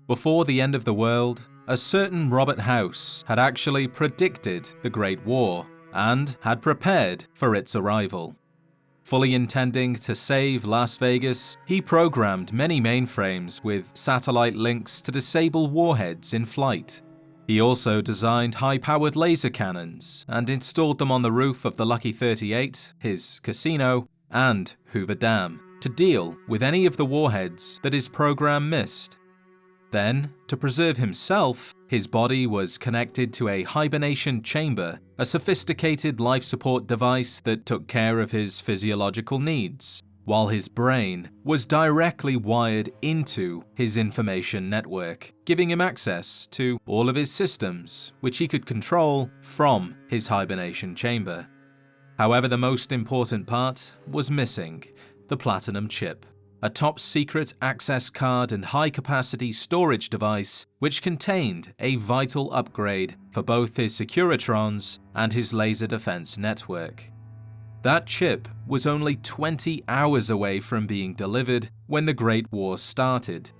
Before the end of the world, a certain Robert House had actually predicted the Great War and had prepared for its arrival. Fully intending to save Las Vegas, he programmed many mainframes with satellite links to disable warheads in flight. He also designed high-powered laser cannons and installed them on the roof of the Lucky 38, his casino, and Hoover Dam to deal with any of the warheads that his program missed. Then, to preserve himself, his body was connected to a hibernation chamber, a sophisticated life support device that took care of his physiological needs, while his brain was directly wired into his information network, giving him access to all of his systems, which he could control from his hibernation chamber. However, the most important part was missing: the platinum chip, a top-secret access card and high-capacity storage device which contained a vital upgrade for both his Securitrons and his laser defense network. That chip was only 20 hours away from being delivered when the Great War started,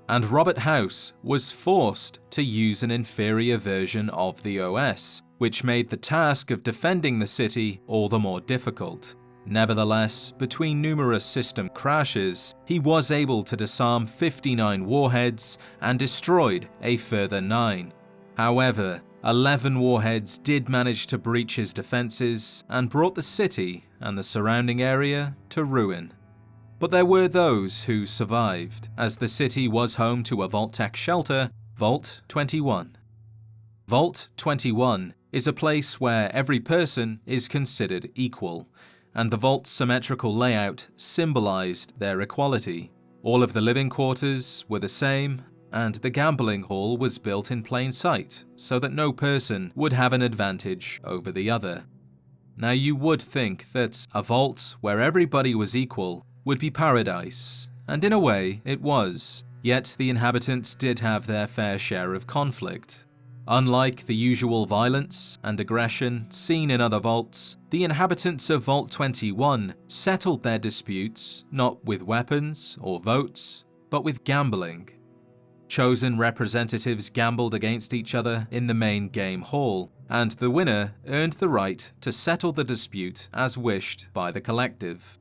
and Robert House was forced to use an inferior version of the OS, which made the task of defending the city all the more difficult. Nevertheless, between numerous system crashes, he was able to disarm 59 warheads and destroyed a further 9. However, 11 warheads did manage to breach his defenses and brought the city and the surrounding area to ruin. But there were those who survived, as the city was home to a Vault-Tec shelter, Vault-21. Vault-21 is a place where every person is considered equal, and the vault's symmetrical layout symbolized their equality. All of the living quarters were the same, and the gambling hall was built in plain sight so that no person would have an advantage over the other. Now, you would think that a vault where everybody was equal would be paradise, and in a way it was, yet the inhabitants did have their fair share of conflict. Unlike the usual violence and aggression seen in other vaults, the inhabitants of Vault-21 settled their disputes not with weapons or votes, but with gambling. Chosen representatives gambled against each other in the main game hall, and the winner earned the right to settle the dispute as wished by the collective.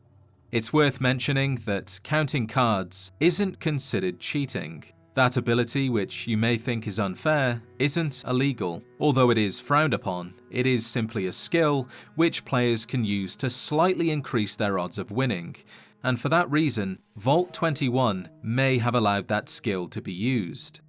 It's worth mentioning that counting cards isn't considered cheating. That ability, which you may think is unfair, isn't illegal. Although it is frowned upon, it is simply a skill which players can use to slightly increase their odds of winning, and for that reason, Vault-21 may have allowed that skill to be used.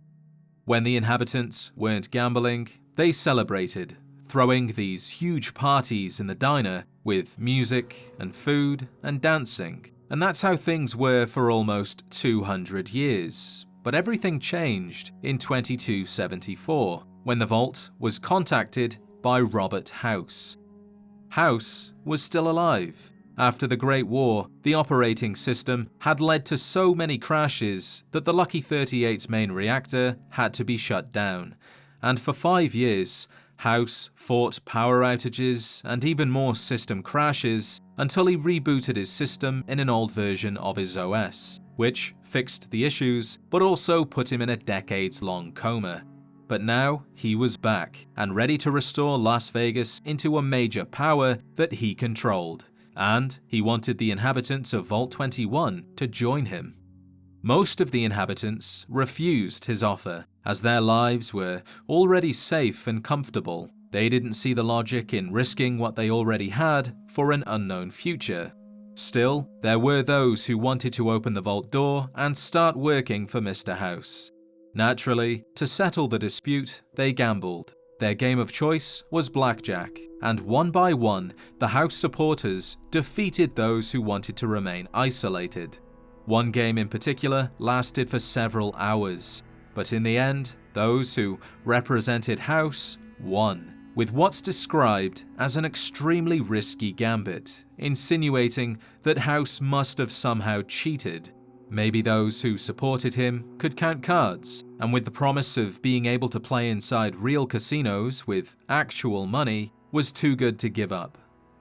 When the inhabitants weren't gambling, they celebrated, throwing these huge parties in the diner with music and food and dancing, and that's how things were for almost 200 years. But everything changed in 2274, when the Vault was contacted by Robert House. House was still alive. After the Great War, the operating system had led to so many crashes that the Lucky 38's main reactor had to be shut down, and for 5 years, House fought power outages and even more system crashes until he rebooted his system in an old version of his OS, which fixed the issues but also put him in a decades-long coma. But now he was back and ready to restore Las Vegas into a major power that he controlled, and he wanted the inhabitants of Vault-21 to join him. Most of the inhabitants refused his offer, as their lives were already safe and comfortable. They didn't see the logic in risking what they already had for an unknown future. Still, there were those who wanted to open the vault door and start working for Mr. House. Naturally, to settle the dispute, they gambled. Their game of choice was blackjack, and one by one, the House supporters defeated those who wanted to remain isolated. One game in particular lasted for several hours, but in the end, those who represented House won, with what's described as an extremely risky gambit, insinuating that House must have somehow cheated. Maybe those who supported him could count cards, and with the promise of being able to play inside real casinos with actual money, was too good to give up.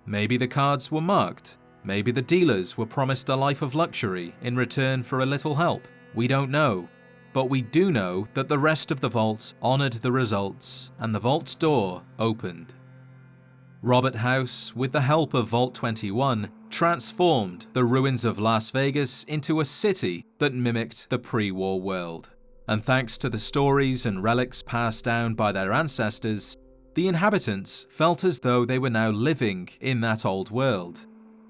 Maybe the cards were marked. Maybe the dealers were promised a life of luxury in return for a little help. We don't know. but we do know that the rest of the vault honored the results and the vault's door opened. Robert House, with the help of Vault-21, transformed the ruins of Las Vegas into a city that mimicked the pre-war world. And thanks to the stories and relics passed down by their ancestors, the inhabitants felt as though they were now living in that old world.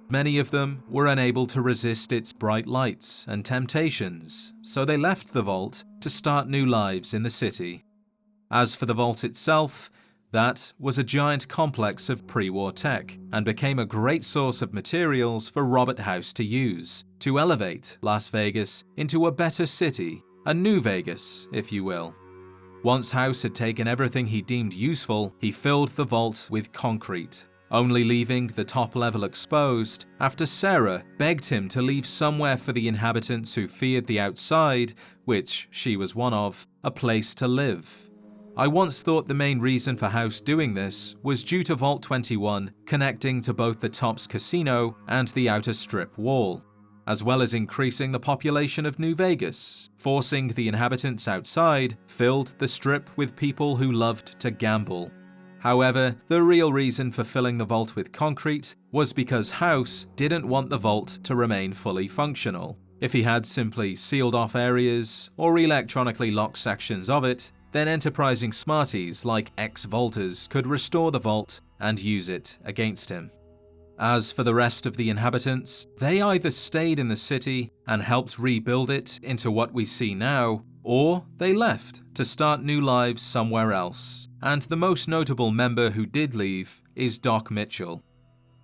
Many of them were unable to resist its bright lights and temptations, so they left the vault to start new lives in the city. As for the vault itself, that was a giant complex of pre-war tech and became a great source of materials for Robert House to use to elevate Las Vegas into a better city, a new Vegas, if you will. Once House had taken everything he deemed useful, he filled the vault with concrete, only leaving the top level exposed after Sarah begged him to leave somewhere for the inhabitants who feared the outside, which she was one of, a place to live. I once thought the main reason for House doing this was due to Vault-21 connecting to both the Tops Casino and the Outer Strip wall, as well as increasing the population of New Vegas. Forcing the inhabitants outside filled the Strip with people who loved to gamble. However, the real reason for filling the vault with concrete was because House didn't want the vault to remain fully functional. If he had simply sealed off areas or electronically locked sections of it, then enterprising smarties like ex-vaulters could restore the vault and use it against him. As for the rest of the inhabitants, they either stayed in the city and helped rebuild it into what we see now, or they left to start new lives somewhere else. And the most notable member who did leave is Doc Mitchell.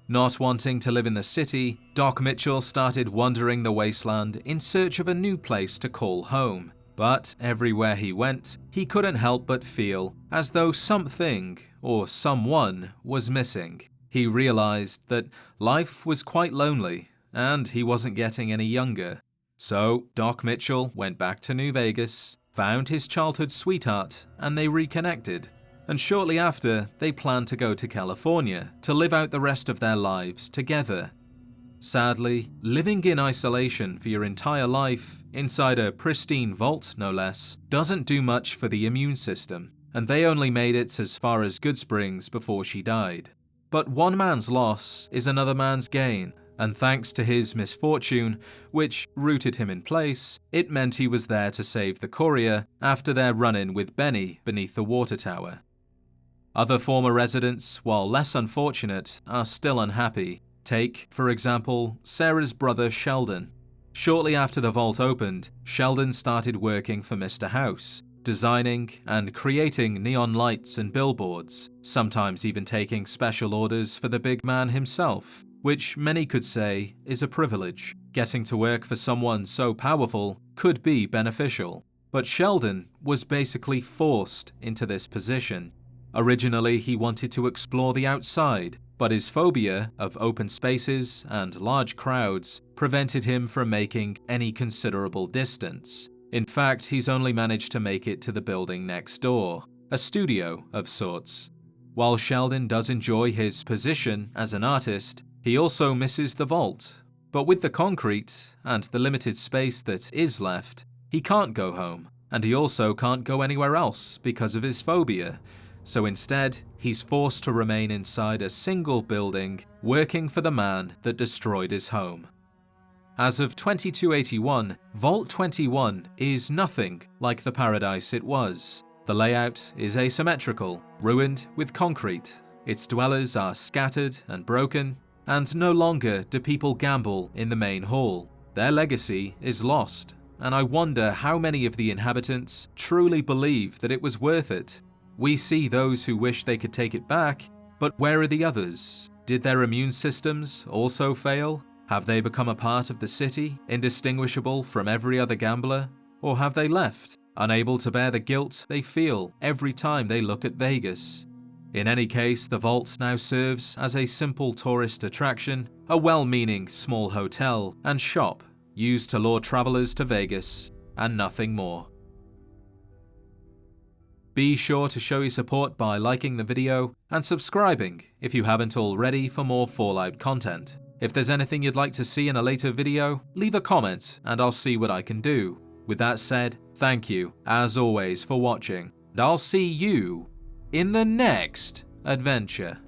Not wanting to live in the city, Doc Mitchell started wandering the wasteland in search of a new place to call home. But everywhere he went, he couldn't help but feel as though something or someone was missing. He realized that life was quite lonely and he wasn't getting any younger. So Doc Mitchell went back to New Vegas, found his childhood sweetheart, and they reconnected. And shortly after, they planned to go to California to live out the rest of their lives together. Sadly, living in isolation for your entire life, inside a pristine vault no less, doesn't do much for the immune system, and they only made it as far as Goodsprings before she died. But one man's loss is another man's gain, and thanks to his misfortune, which rooted him in place, it meant he was there to save the courier after their run-in with Benny beneath the water tower. Other former residents, while less unfortunate, are still unhappy. Take, for example, Sarah's brother Sheldon. Shortly after the vault opened, Sheldon started working for Mr. House, designing and creating neon lights and billboards, sometimes even taking special orders for the big man himself, which many could say is a privilege. Getting to work for someone so powerful could be beneficial, but Sheldon was basically forced into this position. Originally, he wanted to explore the outside, but his phobia of open spaces and large crowds prevented him from making any considerable distance. In fact, he's only managed to make it to the building next door, a studio of sorts. While Sheldon does enjoy his position as an artist, he also misses the vault. But with the concrete and the limited space that is left, he can't go home, and he also can't go anywhere else because of his phobia. So instead, he's forced to remain inside a single building, working for the man that destroyed his home. As of 2281, Vault-21 is nothing like the paradise it was. The layout is asymmetrical, ruined with concrete. Its dwellers are scattered and broken, and no longer do people gamble in the main hall. Their legacy is lost, and I wonder how many of the inhabitants truly believe that it was worth it. We see those who wish they could take it back, but where are the others? Did their immune systems also fail? Have they become a part of the city, indistinguishable from every other gambler? Or have they left, unable to bear the guilt they feel every time they look at Vegas? In any case, the vault now serves as a simple tourist attraction, a well-meaning small hotel and shop used to lure travelers to Vegas, and nothing more. Be sure to show your support by liking the video and subscribing if you haven't already for more Fallout content. If there's anything you'd like to see in a later video, leave a comment and I'll see what I can do. With that said, thank you, as always, for watching, and I'll see you in the next adventure.